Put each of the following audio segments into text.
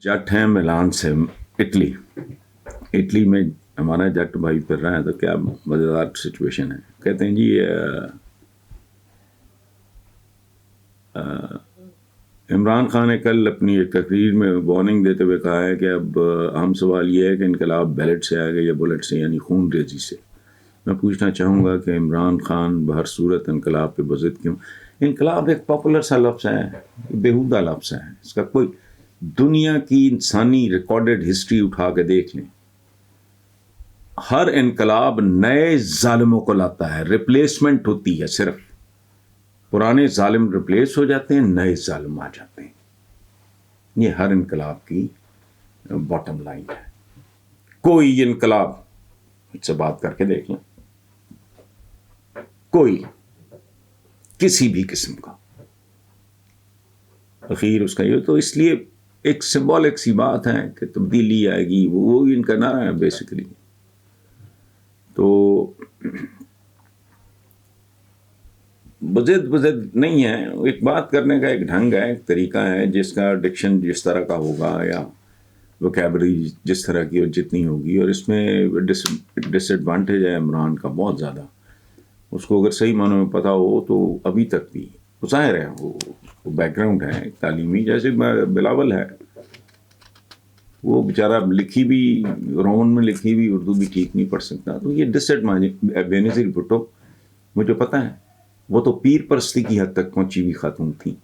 جٹ ہیں ملان سے، Italy. Italy میں ہمارا جٹ بھائی پھر رہا ہے، تو کیا مزیدار سچویشن ہے۔ کہتے ہیں جی عمران خان نے کل اپنی ایک تقریر میں وارننگ دیتے ہوئے کہا ہے کہ اب اہم سوال یہ ہے کہ انقلاب بیلٹ سے آئے گا یا بلٹ سے، یعنی خون ریزی سے۔ میں پوچھنا چاہوں گا کہ عمران خان بہر صورت انقلاب پہ بضد کیوں؟ انقلاب ایک پاپولر سا لفظ ہے، بیہودہ لفظ ہے، اس کا کوئی دنیا کی انسانی ریکارڈڈ ہسٹری اٹھا کے دیکھ لیں، ہر انقلاب نئے ظالموں کو لاتا ہے، ریپلیسمنٹ ہوتی ہے، صرف پرانے ظالم ریپلیس ہو جاتے ہیں، نئے ظالم آ جاتے ہیں۔ یہ ہر انقلاب کی باٹم لائن ہے۔ کوئی انقلاب مجھ سے بات کر کے دیکھ لیں، کوئی کسی بھی قسم کا اخیر اس کا یہ، تو اس لیے ایک سمبولک سی بات ہے کہ تبدیلی آئے گی، وہ ان کا نعرہ ہے بیسیکلی۔ تو بزد نہیں ہے، ایک بات کرنے کا ایک ڈھنگ ہے، ایک طریقہ ہے، جس کا ڈکشن جس طرح کا ہوگا یا ووکیبلری جس طرح کی اور جتنی ہوگی، اور اس میں ڈس ایڈوانٹیج ہے عمران کا بہت زیادہ۔ اس کو اگر صحیح معنوں میں پتہ ہو تو ابھی تک بھی ظاہر ہے وہ بیک گراؤنڈ ہے تعلیمی، جیسے بلاول ہے، وہ بیچارہ لکھی بھی رومن میں لکھی بھی اردو بھی ٹھیک نہیں پڑھ سکتا۔ تو یہ ڈس ایڈوانٹیج۔ بینظیر بھٹو مجھے پتہ ہے، وہ تو پیر پرستی کی حد تک پہنچی ہوئی خاتون تھی،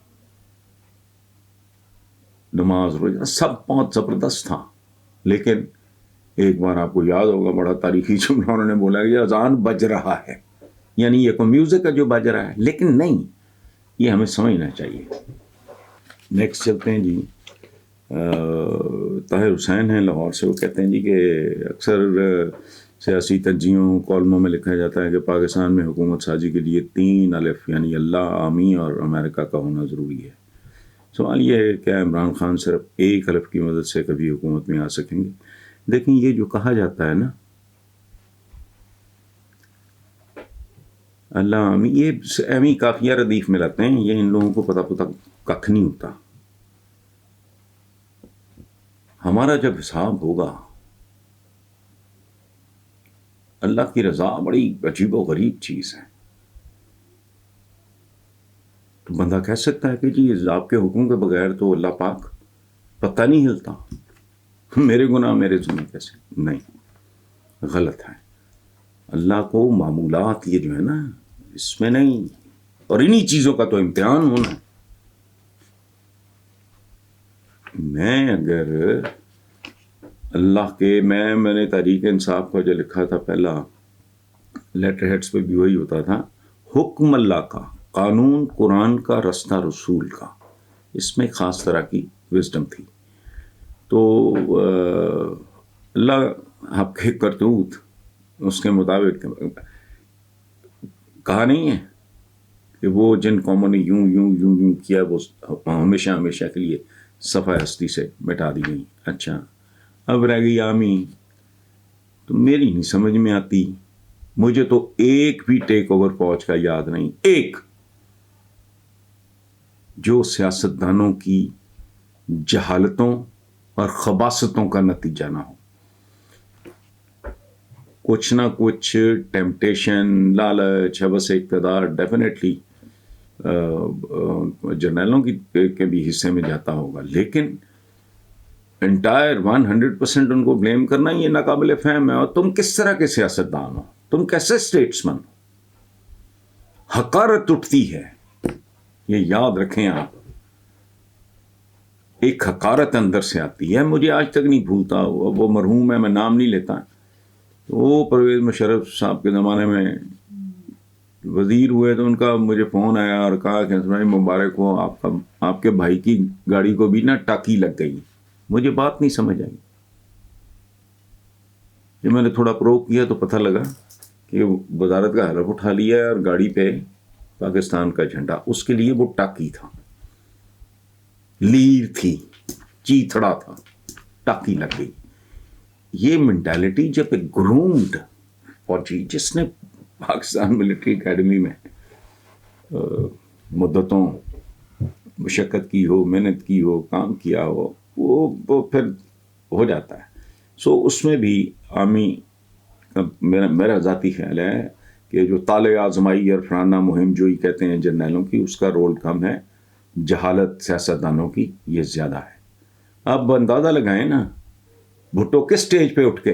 نماز روزہ سب بہت زبردست تھا، لیکن ایک بار آپ کو یاد ہوگا بڑا تاریخی جملہ انہوں نے بولا کہ اذان بج رہا ہے، یعنی یہ کوئی میوزک ہے جو بج رہا ہے، لیکن نہیں، یہ ہمیں سمجھنا چاہیے۔ نیکسٹ چلتے ہیں جی، طاہر حسین ہیں لاہور سے، وہ کہتے ہیں جی کہ اکثر سیاسی تنظیموں کالموں میں لکھا جاتا ہے کہ پاکستان میں حکومت سازی کے لیے 3 الف یعنی اللہ، عامی اور امریکہ کا ہونا ضروری ہے۔ سوال یہ ہے کیا عمران خان صرف ایک الف کی مدد سے کبھی حکومت میں آ سکیں گے؟ دیکھیں یہ جو کہا جاتا ہے نا اللہ عامی، یہ اہمی کافیہ ردیف میں لاتے ہیں، یہ ان لوگوں کو پتہ ککھ نہیں ہوتا۔ ہمارا جب حساب ہوگا، اللہ کی رضا بڑی عجیب و غریب چیز ہے۔ تو بندہ کہہ سکتا ہے کہ جی آپ کے حکم کے بغیر تو اللہ پاک پتہ نہیں ہلتا، میرے گناہ میرے ذمہ کیسے؟ نہیں، غلط ہے۔ اللہ کو معمولات یہ جو ہے نا اس میں نہیں، اور انہی چیزوں کا تو امتحان ہونا ہے۔ میں اگر اللہ کے میں نے تحریک انصاف کا جو لکھا تھا پہلا لیٹر ہیڈس پہ بھی وہی ہوتا تھا، حکم اللہ کا، قانون قرآن کا، رستہ رسول کا، اس میں خاص طرح کی وزڈم تھی۔ تو اللہ آپ کے کرتوت اس کے مطابق کہا نہیں ہے کہ وہ جن قوموں نے یوں یوں یوں یوں کیا وہ ہمیشہ ہمیشہ کے لیے صفحہ ہستی سے مٹا دی گئی۔ اچھا اب رہ گئی عامی، تو میری نہیں سمجھ میں آتی، مجھے تو ایک بھی ٹیک اوور فوج کا یاد نہیں، ایک جو سیاستدانوں کی جہالتوں اور خباثتوں کا نتیجہ نہ ہو۔ کچھ نہ کچھ ٹیمپٹیشن، لالچ، حوث اقتدار ڈیفینیٹلی جرنیلوں کے بھی حصے میں جاتا ہوگا، لیکن انٹائر 100% ان کو بلیم کرنا یہ ناقابل فہم ہے۔ اور تم کس طرح کے سیاستدان ہو، تم کیسے اسٹیٹسمن ہو؟ حقارت اٹھتی ہے، یہ یاد رکھیں آپ، ایک حقارت اندر سے آتی ہے۔ مجھے آج تک نہیں بھولتا، وہ مرحوم ہے، میں نام نہیں لیتا، وہ پرویز مشرف صاحب کے زمانے میں وزیر ہوئے تو ان کا مجھے فون آیا اور کہا کہ مبارک ہو، آپ کے بھائی کی گاڑی کو بھی نا ٹاکی لگ گئی۔ مجھے بات نہیں سمجھ آئی، جب میں نے تھوڑا پرو کیا تو پتہ لگا کہ وزارت کا حلف اٹھا لیا ہے اور گاڑی پہ پاکستان کا جھنڈا، اس کے لیے وہ ٹاکی تھا، لیر تھی، چیتھڑا تھا، ٹاکی لگ گئی۔ یہ مینٹالٹی جب ایک گرومڈ فوجی جس نے پاکستان ملٹری اکیڈمی میں مدتوں مشقت کی ہو، محنت کی ہو، کام کیا ہو، وہ پھر ہو جاتا ہے. سو اس میں بھی عامی میرا ذاتی خیال ہے کہ جو طالع آزمائی اور فلانا مہم جوئی کہتے ہیں جرنیلوں کی، اس کا رول کم ہے، جہالت سیاستدانوں کی یہ زیادہ ہے. آپ اندازہ لگائیں نا، بھٹو کس سٹیج پہ اٹھ کے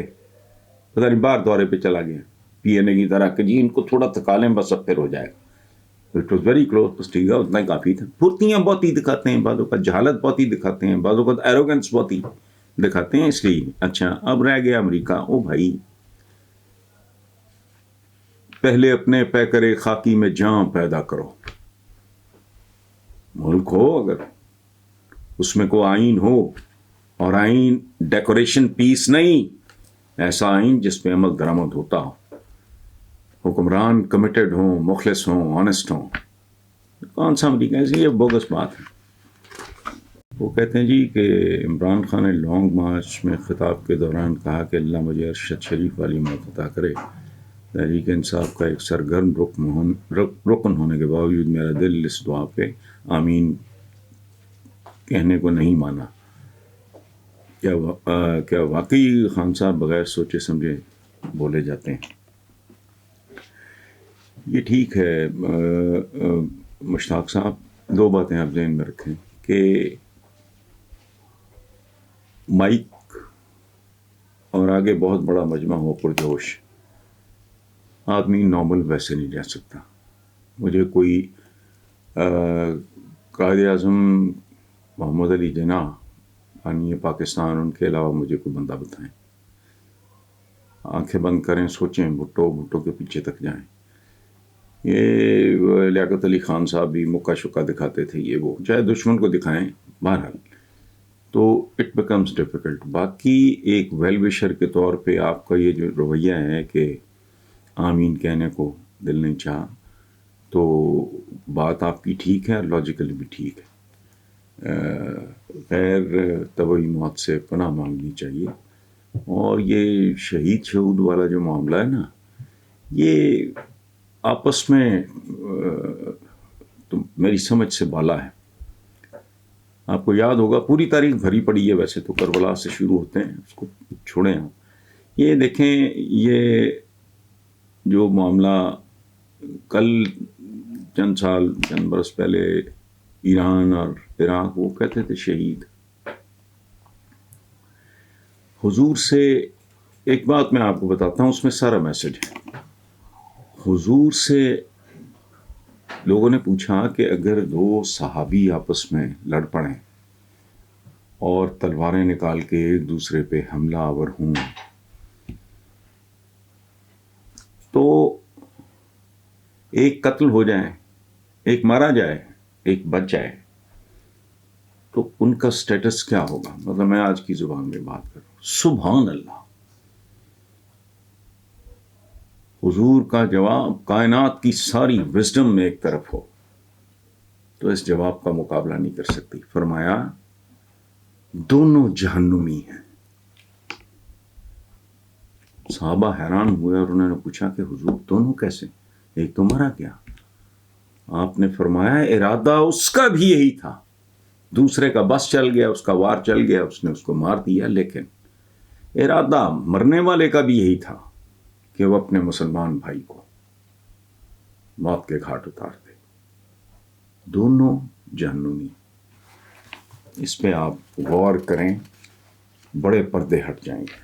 پتہ نہیں باہر دورے پہ چلا گیا پی این اے کی طرح کہ جی ان کو تھوڑا تھکا لیں بس اب پھر ہو جائے گا. اٹ واز ویری کلوز، بس ٹھیک ہے اتنا ہی کافی تھا. پھرتیاں بہت ہی دکھاتے ہیں بعض اوقات، جہالت بہت ہی دکھاتے ہیں بعض اوقات، ایروگنس بہت ہی دکھاتے ہیں. اس لیے اچھا اب رہ گیا امریکہ. او بھائی، پہلے اپنے پیکرے خاکی میں جان پیدا کرو. ملک ہو اگر اس میں کوئی آئین ہو، اور آئین ڈیکوریشن پیس نہیں، ایسا آئین جس پہ عمل درآمد ہوتا ہو، حکمران کمیٹڈ ہوں، مخلص ہوں، آنےسٹ ہوں. کون سا امریکہ ہے؟ یہ بوگس بات ہے. وہ کہتے ہیں جی کہ عمران خان نے لانگ مارچ میں خطاب کے دوران کہا کہ اللہ مجھے ارشد شریف والی موت عطا کرے. تحریک انصاف کا ایک سرگرم رکن ہونے کے باوجود میرا دل اس دعا پہ آمین کہنے کو نہیں مانا. کیا واقعی خان صاحب بغیر سوچے سمجھے بولے جاتے ہیں؟ یہ ٹھیک ہے. مشتاق صاحب، دو باتیں آپ ذہن میں رکھیں کہ مائک اور آگے بہت بڑا مجمع ہو پرجوش، آدمی نارمل ویسے نہیں رہ سکتا. مجھے کوئی قائد اعظم محمد علی جناح بانی پاکستان، ان کے علاوہ مجھے کوئی بندہ بتائیں. آنکھیں بند کریں، سوچیں، بھٹو کے پیچھے تک جائیں. یہ لیاقت علی خان صاحب بھی مکہ شکا دکھاتے تھے، یہ وہ، چاہے دشمن کو دکھائیں، بہرحال تو اٹ بیکمز ڈیفیکلٹ. باقی ایک ویل وشر کے طور پہ آپ کا یہ جو رویہ ہے کہ آمین کہنے کو دل نہیں چاہا، تو بات آپ کی ٹھیک ہے، لاجیکلی بھی ٹھیک ہے. غیر طبعی موت سے پناہ مانگنی چاہیے. اور یہ شہید شہود والا جو معاملہ ہے نا، یہ آپس میں تو میری سمجھ سے بالا ہے. آپ کو یاد ہوگا پوری تاریخ بھری پڑی ہے ویسے تو، کربلا سے شروع ہوتے ہیں، اس کو چھوڑیں ہم. یہ دیکھیں، یہ جو معاملہ کل چند برس پہلے ایران اور عراق، وہ کہتے تھے شہید. حضور سے ایک بات میں آپ کو بتاتا ہوں، اس میں سارا میسج ہے. حضور سے لوگوں نے پوچھا کہ اگر دو صحابی آپس میں لڑ پڑیں اور تلواریں نکال کے ایک دوسرے پہ حملہ آور ہوں تو ایک قتل ہو جائے، ایک مارا جائے، ایک بچ جائے، تو ان کا سٹیٹس کیا ہوگا؟ مطلب میں آج کی زبان میں بات کر رہا ہوں. سبحان اللہ. حضور کا جواب کائنات کی ساری وزڈم میں ایک طرف ہو تو اس جواب کا مقابلہ نہیں کر سکتی. فرمایا دونوں جہنمی ہیں. صحابہ حیران ہوئے اور انہوں نے پوچھا کہ حضور دونوں کیسے؟ ایک تو مرا گیا. آپ نے فرمایا ارادہ اس کا بھی یہی تھا، دوسرے کا بس چل گیا، اس کا وار چل گیا، اس نے اس کو مار دیا، لیکن ارادہ مرنے والے کا بھی یہی تھا کہ وہ اپنے مسلمان بھائی کو موت کے گھاٹ اتار دے. دونوں جہنمی. اس پہ آپ غور کریں، بڑے پردے ہٹ جائیں گے.